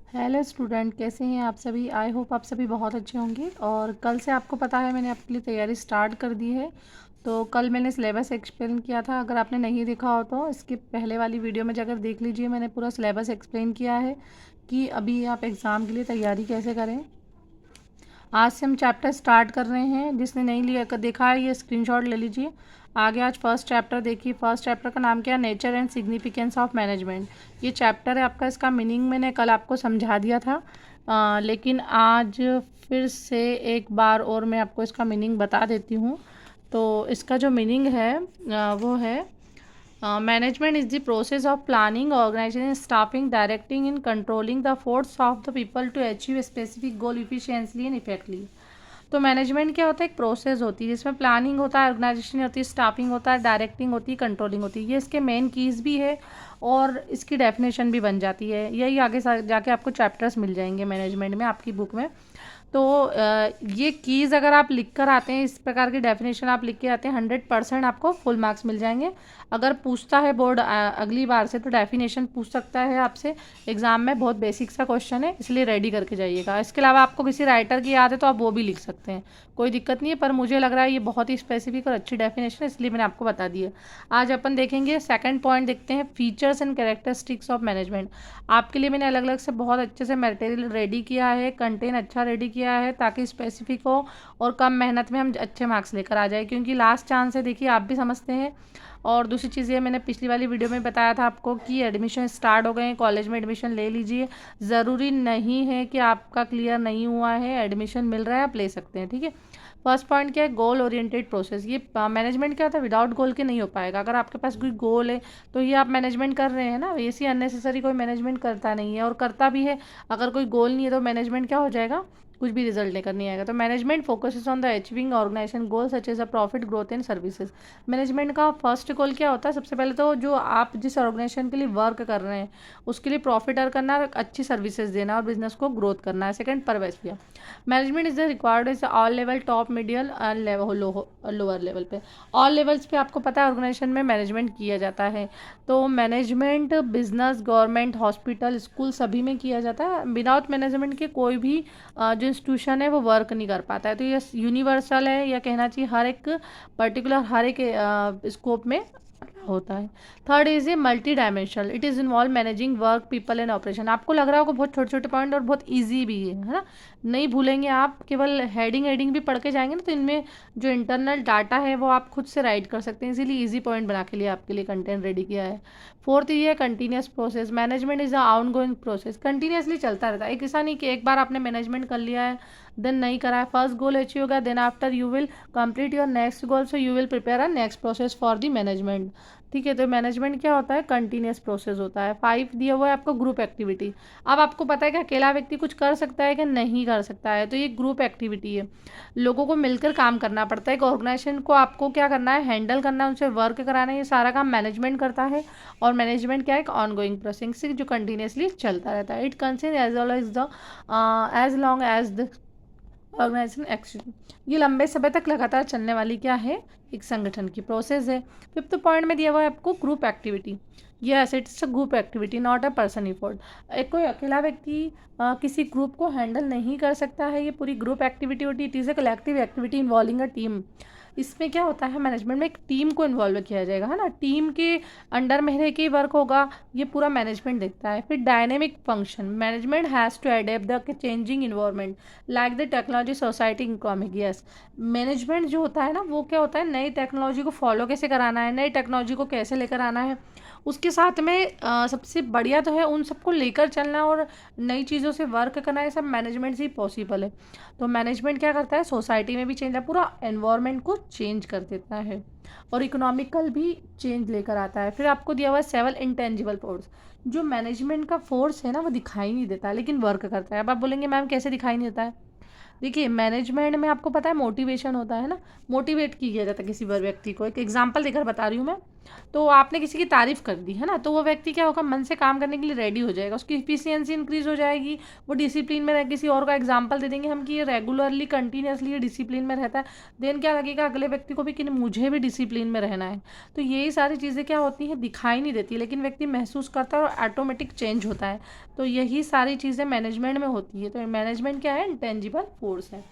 Hello student, कैसे हैं आप सभी। आई होप आप सभी बहुत अच्छे होंगे। और कल से आपको पता है मैंने आपके लिए तैयारी स्टार्ट कर दी है। तो कल मैंने सिलेबस एक्सप्लेन किया था, अगर आपने नहीं देखा हो तो इसके पहले वाली वीडियो में जाकर देख लीजिए। मैंने पूरा सिलेबस एक्सप्लेन किया है कि अभी आप एग्ज़ाम के लिए तैयारी कैसे करें। आज से हम चैप्टर स्टार्ट कर रहे हैं। जिसने नहीं लिया देखा है ये स्क्रीनशॉट ले लीजिए। आगे आज फर्स्ट चैप्टर देखिए। फर्स्ट चैप्टर का नाम क्या है, nature and significance of management. ये चैप्टर है आपका। इसका मीनिंग मैंने कल आपको समझा दिया था, लेकिन आज फिर से एक बार और मैं आपको इसका मीनिंग बता देती हूँ। तो इसका जो मीनिंग है वो है management is the process of planning, organizing, staffing, directing and controlling the force of the people to achieve a specific goal efficiently and effectively। तो मैनेजमेंट क्या होता है, एक प्रोसेस होती है जिसमें प्लानिंग होता है, ऑर्गेनाइजेशन होती है, स्टाफिंग होता है, डायरेक्टिंग होती है, कंट्रोलिंग होती है। ये इसके मेन कीज़ भी है और इसकी डेफिनेशन भी बन जाती है। यही आगे जाके आपको चैप्टर्स मिल जाएंगे मैनेजमेंट में आपकी बुक में। तो ये कीज़ अगर आप लिख कर आते हैं, इस प्रकार की डेफिनेशन आप लिख के आते हैं, 100% आपको फुल मार्क्स मिल जाएंगे। अगर पूछता है बोर्ड अगली बार से तो डेफिनेशन पूछ सकता है आपसे एग्ज़ाम में। बहुत बेसिक सा क्वेश्चन है, इसलिए रेडी करके जाइएगा। इसके अलावा आपको किसी राइटर की याद है तो आप वो भी लिख सकते हैं, कोई दिक्कत नहीं है। पर मुझे लग रहा है ये बहुत ही स्पेसिफिक और अच्छी डेफिनेशन है, इसलिए मैंने आपको बता दी है। आज अपन देखेंगे सेकंड पॉइंट, देखते हैं features and characteristics of management. आपके लिए मैंने अलग अलग से बहुत अच्छे से मटेरियल रेडी किया है, कंटेंट अच्छा रेडी किया है ताकि स्पेसिफिक हो और कम मेहनत में हम अच्छे मार्क्स लेकर आ जाए, क्योंकि लास्ट चांस है, देखिए आप भी समझते हैं। और दूसरी चीज़ ये, मैंने पिछली वाली वीडियो में बताया था आपको कि एडमिशन स्टार्ट हो गए हैं, कॉलेज में एडमिशन ले लीजिए। ज़रूरी नहीं है कि आपका क्लियर नहीं हुआ है, एडमिशन मिल रहा है, आप ले सकते हैं, ठीक है। फर्स्ट पॉइंट क्या है, गोल ओरिएंटेड प्रोसेस। ये मैनेजमेंट क्या होता है, विदाउट गोल के नहीं हो पाएगा। अगर आपके पास कोई गोल है तो ये आप मैनेजमेंट कर रहे हैं ना, ऐसी अननेसेसरी कोई मैनेजमेंट करता नहीं है, और करता भी है अगर कोई गोल नहीं है तो मैनेजमेंट क्या हो जाएगा, कुछ भी रिजल्ट लेकर नहीं आएगा। तो management focuses on the achieving organisation goal such as a profit, growth and services. Management का फर्स्ट गोल क्या होता है, सबसे पहले तो जो आप जिस ऑर्गेनाइजेशन के लिए वर्क कर रहे हैं उसके लिए प्रॉफिट अर्न करना, अच्छी सर्विसेज देना और बिजनेस को ग्रोथ करना है। सेकंड, परवेसिया। Management is the required is all level, top, medial and lower level पे। ऑल लेवल्स पे आपको पता है ऑर्गेनाइजेशन में मैनेजमेंट किया जाता है। तो management business, government, hospital, school सभी में किया जाता है। विदाउट मैनेजमेंट के कोई भी जो इंस्टीट्यूशन है वो वर्क नहीं कर पाता है। तो ये यूनिवर्सल है, या कहना चाहिए हर एक पर्टिकुलर हर एक स्कोप में होता है। Third is a multi dimensional, it is involve managing work, people and operation. आपको लग रहा होगा बहुत छोटे छोटे पॉइंट और बहुत ईजी भी है ना, नहीं भूलेंगे आप। केवल हेडिंग भी पढ़ के जाएंगे ना तो इनमें जो इंटरनल डाटा है वो आप खुद से राइट कर सकते हैं, इसीलिए ईजी पॉइंट बना के लिए आपके लिए कंटेंट रेडी किया है। फोर्थ ये है continuous process. Management is a out going process, continuously चलता रहता है। एक ऐसा नहीं कि एक बार आपने मैनेजमेंट कर लिया है देन नहीं करा है, फर्स्ट गोल अचीव होगा then after you will complete your next goal, so you will prepare a next process for the management, ठीक है। तो मैनेजमेंट क्या होता है, कंटिन्यूस प्रोसेस होता है। 5 दिया हुआ है आपको ग्रुप एक्टिविटी। अब आपको पता है कि अकेला व्यक्ति कुछ कर सकता है कि नहीं कर सकता है, तो ये ग्रुप एक्टिविटी है, लोगों को मिलकर काम करना पड़ता है। एक ऑर्गेनाइजेशन को आपको क्या करना है, हैंडल करना है, उनसे वर्क कराना है, ये सारा काम मैनेजमेंट करता है। और मैनेजमेंट क्या है, एक ऑन गोइंग प्रोसेस जो कंटिन्यूसली चलता रहता है। It consist as well as the as long as the organisation action. ये लंबे समय तक लगातार चलने वाली क्या है, एक संगठन की प्रोसेस है। फिफ्थ पॉइंट में दिया हुआ है आपको group activity. Yes, it's a group activity not a person effort. एक कोई अकेला व्यक्ति किसी ग्रुप को हैंडल नहीं कर सकता है, ये पूरी ग्रुप एक्टिविटी होती है। It is a collective activity involving a team. इसमें क्या होता है, मैनेजमेंट में एक टीम को इन्वॉल्व किया जाएगा, है ना, टीम के अंडर में रह के वर्क होगा, ये पूरा मैनेजमेंट देखता है। फिर dynamic function, management has to adapt the changing environment like the technology, society, economic. Yes, management जो होता है ना वो क्या होता है, नई टेक्नोलॉजी को फॉलो कैसे कराना है, नई टेक्नोलॉजी को कैसे लेकर आना है, उसके साथ में सबसे बढ़िया तो है उन सबको लेकर चलना और नई चीज़ों से वर्क करना, ये सब मैनेजमेंट से ही पॉसिबल है। तो मैनेजमेंट क्या करता है, सोसाइटी में भी चेंज है, पूरा एनवायरनमेंट को चेंज कर देता है और इकोनॉमिकल भी चेंज लेकर आता है। फिर आपको दिया हुआ है 7 इंटेंजिबल फोर्स। जो मैनेजमेंट का फोर्स है ना वो दिखाई नहीं देता लेकिन वर्क करता है। अब आप बोलेंगे मैम कैसे दिखाई नहीं देता है, देखिए मैनेजमेंट में आपको पता है मोटिवेशन होता है ना, मोटिवेट किया जाता है किसी व्यक्ति को। एक एग्जांपल देकर बता रही हूँ मैं, तो आपने किसी की तारीफ़ कर दी है ना, तो वो व्यक्ति क्या होगा, मन से काम करने के लिए रेडी हो जाएगा, उसकी इफिशियंसी इंक्रीज हो जाएगी, वो डिसिप्लिन में रह, किसी और का एग्जांपल दे देंगे हम कि ये रेगुलरली कंटिन्यूसली ये डिसिप्लिन में रहता है, देन क्या लगेगा अगले व्यक्ति को भी कि मुझे भी डिसिप्लिन में रहना है। तो यही सारी चीज़ें क्या होती हैं, दिखाई नहीं देती, लेकिन व्यक्ति महसूस करता है और ऑटोमेटिक चेंज होता है। तो यही सारी चीज़ें मैनेजमेंट में होती है। तो मैनेजमेंट क्या है, इंटेंजिबल फोर्स है।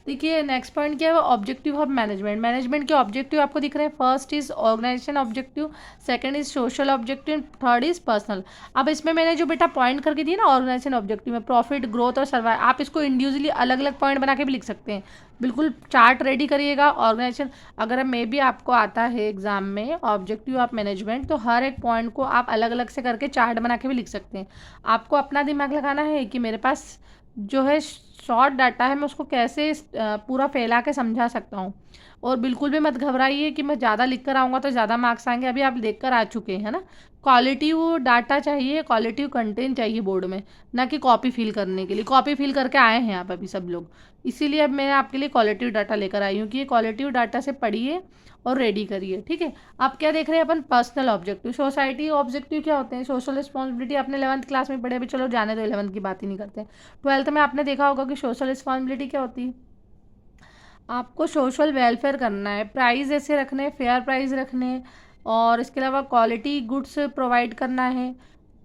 देखिए नेक्स्ट पॉइंट क्या है, ऑब्जेक्टिव ऑफ मैनेजमेंट। मैनेजमेंट के ऑब्जेक्टिव आपको दिख रहे हैं, first is organisation objective, second is social objective, third is personal. अब इसमें मैंने जो बेटा पॉइंट करके दिए ना ऑर्गेनाइजेशन ऑब्जेक्टिव में, प्रॉफिट, ग्रोथ और सर्वाइव, आप इसको इंडिविजुअली अलग अलग पॉइंट बना के भी लिख सकते हैं। बिल्कुल चार्ट रेडी करिएगा ऑर्गेनाइजेशन, अगर मे भी आपको आता है एग्जाम में ऑब्जेक्टिव ऑफ मैनेजमेंट, तो हर एक पॉइंट को आप अलग अलग से करके चार्ट बना के भी लिख सकते हैं। आपको अपना दिमाग लगाना है कि मेरे पास जो है शॉर्ट डाटा है, मैं उसको कैसे पूरा फैला के समझा सकता हूँ। और बिल्कुल भी मत घबराइए कि मैं ज़्यादा लिख कर आऊँगा तो ज़्यादा मार्क्स आएंगे, अभी आप लिख कर आ चुके हैं ना। क्वालिटिव डाटा चाहिए, क्वालिटिव कंटेंट चाहिए बोर्ड में, ना कि कॉपी फिल करने के लिए। कॉपी फिल करके आए हैं आप अभी सब लोग, इसीलिए अब मैं आपके लिए क्वालिटिव डाटा लेकर आई हूँ कि ये क्वालिटिव डाटा से पढ़िए और रेडी करिए, ठीक है। आप क्या देख रहे हैं, अपन पर्सनल ऑब्जेक्टिव। सोसाइटी ऑब्जेक्टिव क्या होते हैं, सोशल रिस्पॉन्सिबिलिटी आपने 11th क्लास में पढ़े, अभी चलो जाने दो 11th की बात ही नहीं करते। 12th में आपने देखा होगा कि सोशल रिस्पॉन्सिबिलिटी क्या होती है, आपको सोशल वेलफेयर करना है, प्राइस ऐसे रखने, फेयर प्राइस रखने, और इसके अलावा क्वालिटी गुड्स प्रोवाइड करना है,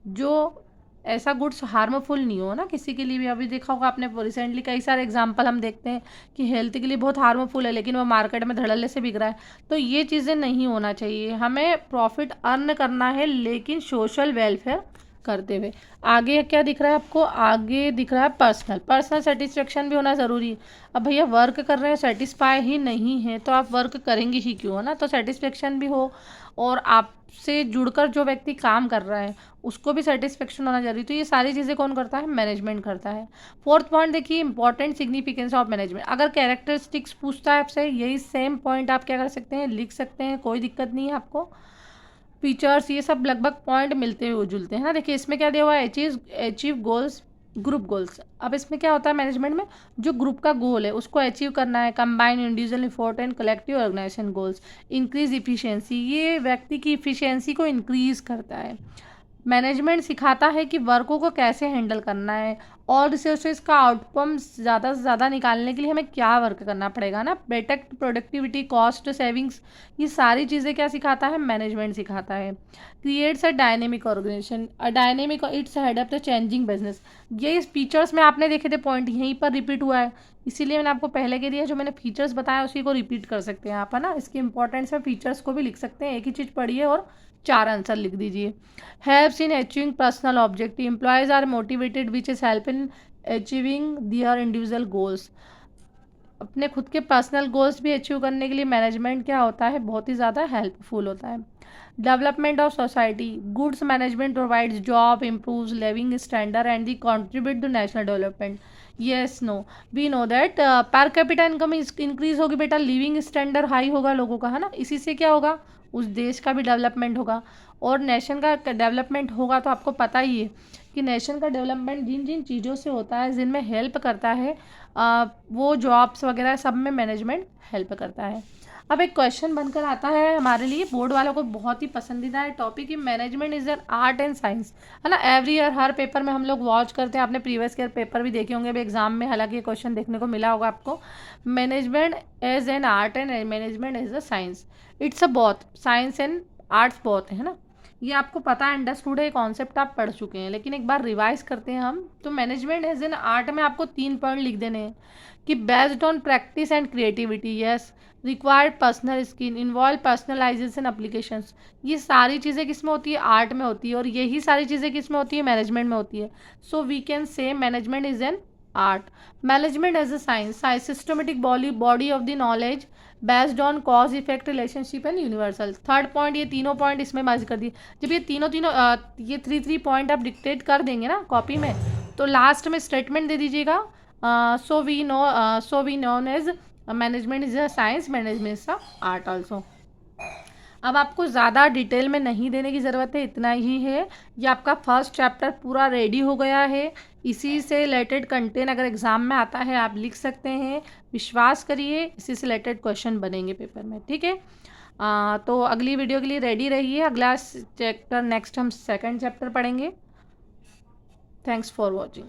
जो ऐसा गुड्स हार्मफुल नहीं हो ना किसी के लिए भी। अभी देखा होगा आपने रिसेंटली कई सारे एग्जांपल हम देखते हैं कि हेल्थ के लिए बहुत हार्मफुल है, लेकिन वो मार्केट में धड़ल्ले से बिक रहा है। तो ये चीज़ें नहीं होना चाहिए, हमें प्रॉफिट अर्न करना है लेकिन सोशल वेलफेयर करते हुए। आगे क्या दिख रहा है आपको, आगे दिख रहा है पर्सनल सेटिस्फेक्शन भी होना ज़रूरी है। अब भैया वर्क कर रहे हैं, सेटिस्फाई ही नहीं है तो आप वर्क करेंगे ही क्यों, है ना। तो सेटिस्फेक्शन भी हो, और आपसे जुड़कर जो व्यक्ति काम कर रहा है उसको भी सेटिस्फेक्शन होना जरूरी। तो ये सारी चीज़ें कौन करता है, मैनेजमेंट करता है। फोर्थ पॉइंट देखिए, इंपॉर्टेंट सिग्निफिकेंस ऑफ मैनेजमेंट। अगर कैरेक्टरिस्टिक्स पूछता है आपसे, यही सेम पॉइंट आप क्या कर सकते हैं, लिख सकते हैं, कोई दिक्कत नहीं है आपको। फीचर्स ये सब लगभग पॉइंट मिलते हुए जुलते हैं ना। देखिए इसमें क्या दिया हुआ है, अचीव गोल्स, ग्रुप गोल्स। अब इसमें क्या होता है मैनेजमेंट में, जो ग्रुप का गोल है उसको अचीव करना है, combine individual effort and collective organisation goals, increase efficiency, ये व्यक्ति की इफिशियंसी को इंक्रीज करता है। मैनेजमेंट सिखाता है कि वर्कों को कैसे हैंडल करना है, और रिसोर्सेज का आउटकम ज़्यादा से ज़्यादा निकालने के लिए हमें क्या वर्क करना पड़ेगा ना। बेटर प्रोडक्टिविटी, कॉस्ट सेविंग्स, ये सारी चीज़ें क्या सिखाता है, मैनेजमेंट सिखाता है। Creates a dynamic organisation, a dynamic its head up the changing business. ये इस फीचर्स में आपने देखे थे पॉइंट, यहीं पर रिपीट हुआ है, इसीलिए मैंने आपको पहले के दिया, जो मैंने फीचर्स बताया उसी को रिपीट कर सकते हैं आप, है ना। इसकी इंपॉर्टेंस में फीचर्स को भी लिख सकते हैं, एक ही चीज़ पढ़िए और 4 आंसर लिख दीजिए। Helps in achieving personal objective, employees are motivated which is help in achieving their individual goals. अपने खुद के पर्सनल गोल्स भी अचीव करने के लिए मैनेजमेंट क्या होता है, बहुत ही ज़्यादा हेल्पफुल होता है। Development of society, goods management provides job, improves living standard and the contribute to national development. Yes no, we know that per capita income increase होगी बेटा, लिविंग स्टैंडर्ड हाई होगा लोगों का, है ना। इसी से क्या होगा, उस देश का भी डेवलपमेंट होगा, और नेशन का डेवलपमेंट होगा। तो आपको पता ही है कि नेशन का डेवलपमेंट जिन जिन चीज़ों से होता है, जिनमें हेल्प करता है, वो जॉब्स वगैरह सब में मैनेजमेंट हेल्प करता है। अब एक क्वेश्चन बनकर आता है हमारे लिए, बोर्ड वालों को बहुत ही पसंदीदा है topic, he management is an art and science, है ना। एवरी ईयर हर पेपर में हम लोग वॉच करते हैं, आपने प्रीवियस ईयर पेपर भी देखे होंगे अभी एग्जाम में, हालांकि ये क्वेश्चन देखने को मिला होगा आपको। Management as an art and management as a science, it's a both, science and arts both, है ना। ये आपको पता है, अंडरस्टूड है, कॉन्सेप्ट आप पढ़ चुके हैं, लेकिन एक बार रिवाइज करते हैं हम। तो मैनेजमेंट एज एन आर्ट में आपको 3 पॉइंट लिख देने हैं कि based on practice and creativity, yes, required personal skill, involve personalisation applications. ये सारी चीज़ें किस में होती है, आर्ट में होती है, और यही सारी चीज़ें किस में होती है, मैनेजमेंट में होती है। So we can say management is an art. Management as a science, systematic body of the knowledge based on cause effect relationship and universal. Third point, ये तीनों पॉइंट इसमें मर्ज कर दिए। जब ये तीनों ये 3 पॉइंट आप डिक्टेट कर देंगे ना कॉपी में, तो लास्ट में स्टेटमेंट दे दीजिएगा, so we known as management is a science, management is a art also. अब आपको ज़्यादा डिटेल में नहीं देने की ज़रूरत है, इतना ही है। ये आपका फर्स्ट चैप्टर पूरा रेडी हो गया है। इसी से रिलेटेड कंटेंट अगर एग्ज़ाम में आता है आप लिख सकते हैं, विश्वास करिए इसी से रिलेटेड क्वेश्चन बनेंगे पेपर में, ठीक है। तो अगली वीडियो के लिए रेडी रहिए। अगला चैप्टर नेक्स्ट हम सेकंड चैप्टर पढ़ेंगे। Thanks for watching.